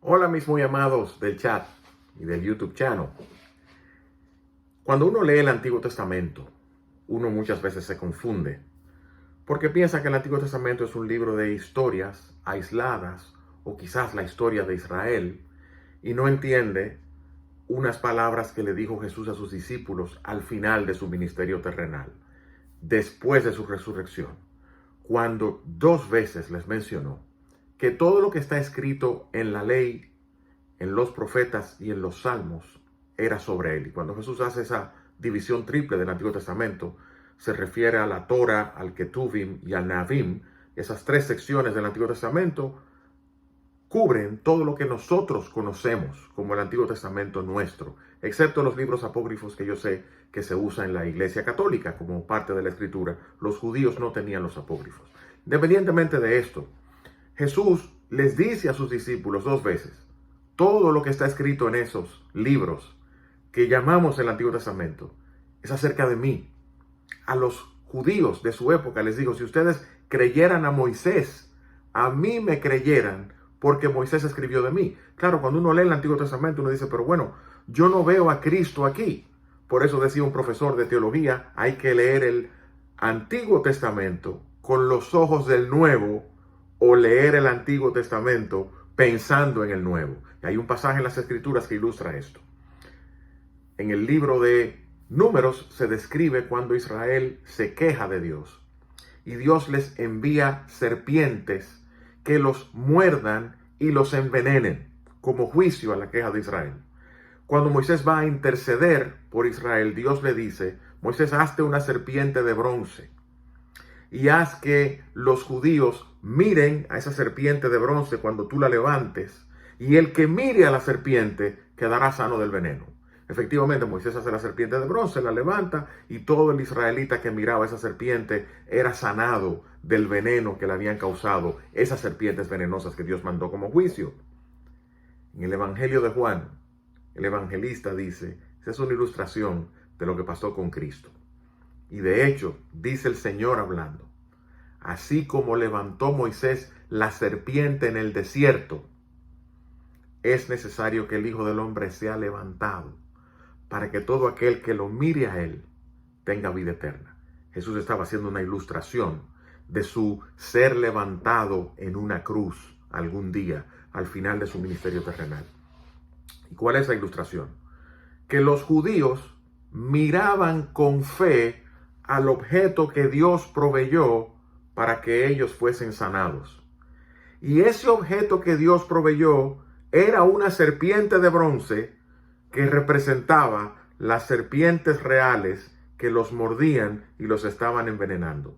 Hola mis muy amados del chat y del YouTube channel. Cuando uno lee el Antiguo Testamento, uno muchas veces se confunde porque piensa que el Antiguo Testamento es un libro de historias aisladas o quizás la historia de Israel y no entiende unas palabras que le dijo Jesús a sus discípulos al final de su ministerio terrenal, después de su resurrección, cuando 2 veces les mencionó que todo lo que está escrito en la ley, en los profetas y en los salmos era sobre él. Y cuando Jesús hace esa división triple del Antiguo Testamento, se refiere a la Torah, al Ketuvim y al Navim. Esas 3 secciones del Antiguo Testamento cubren todo lo que nosotros conocemos como el Antiguo Testamento nuestro, excepto los libros apócrifos que yo sé que se usan en la Iglesia Católica como parte de la Escritura. Los judíos no tenían los apócrifos. Independientemente de esto, Jesús les dice a sus discípulos 2 veces, todo lo que está escrito en esos libros que llamamos el Antiguo Testamento es acerca de mí. A los judíos de su época les digo, si ustedes creyeran a Moisés, a mí me creyeran porque Moisés escribió de mí. Claro, cuando uno lee el Antiguo Testamento uno dice, pero bueno, yo no veo a Cristo aquí. Por eso decía un profesor de teología, hay que leer el Antiguo Testamento con los ojos del Nuevo o leer el Antiguo Testamento pensando en el Nuevo. Y hay un pasaje en las Escrituras que ilustra esto. En el libro de Números se describe cuando Israel se queja de Dios y Dios les envía serpientes que los muerdan y los envenenen como juicio a la queja de Israel. Cuando Moisés va a interceder por Israel, Dios le dice, Moisés, hazte una serpiente de bronce y haz que los judíos miren a esa serpiente de bronce cuando tú la levantes, y el que mire a la serpiente quedará sano del veneno. Efectivamente, Moisés hace la serpiente de bronce, la levanta, y todo el israelita que miraba a esa serpiente era sanado del veneno que le habían causado esas serpientes venenosas que Dios mandó como juicio. En el Evangelio de Juan, el evangelista dice, esa es una ilustración de lo que pasó con Cristo. Y de hecho, dice el Señor hablando, así como levantó Moisés la serpiente en el desierto, es necesario que el Hijo del Hombre sea levantado para que todo aquel que lo mire a él tenga vida eterna. Jesús estaba haciendo una ilustración de su ser levantado en una cruz algún día al final de su ministerio terrenal. ¿Y cuál es la ilustración? Que los judíos miraban con fe al objeto que Dios proveyó para que ellos fuesen sanados. Y ese objeto que Dios proveyó era una serpiente de bronce que representaba las serpientes reales que los mordían y los estaban envenenando.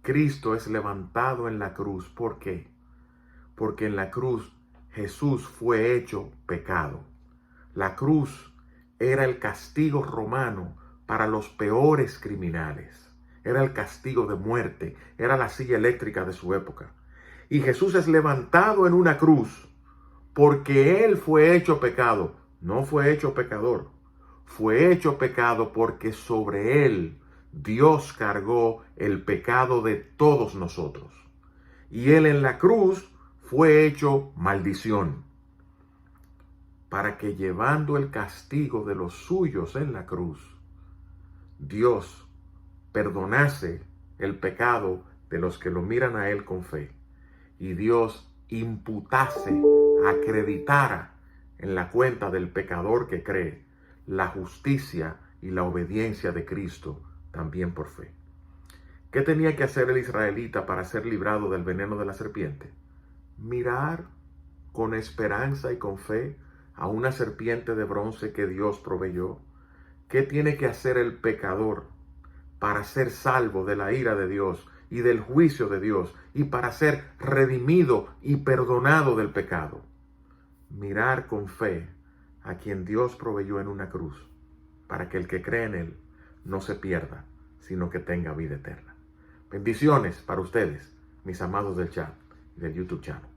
Cristo es levantado en la cruz. ¿Por qué? Porque en la cruz Jesús fue hecho pecado. La cruz era el castigo romano para los peores criminales. Era el castigo de muerte. Era la silla eléctrica de su época. Y Jesús es levantado en una cruz porque Él fue hecho pecado. No fue hecho pecador. Fue hecho pecado porque sobre Él Dios cargó el pecado de todos nosotros. Y Él en la cruz fue hecho maldición, para que llevando el castigo de los suyos en la cruz, Dios perdonase el pecado de los que lo miran a Él con fe. Y Dios imputase, acreditara en la cuenta del pecador que cree la justicia y la obediencia de Cristo también por fe. ¿Qué tenía que hacer el israelita para ser librado del veneno de la serpiente? Mirar con esperanza y con fe a una serpiente de bronce que Dios proveyó. ¿Qué tiene que hacer el pecador para ser salvo de la ira de Dios y del juicio de Dios y para ser redimido y perdonado del pecado? Mirar con fe a quien Dios proveyó en una cruz, para que el que cree en Él no se pierda, sino que tenga vida eterna. Bendiciones para ustedes, mis amados del chat y del YouTube channel.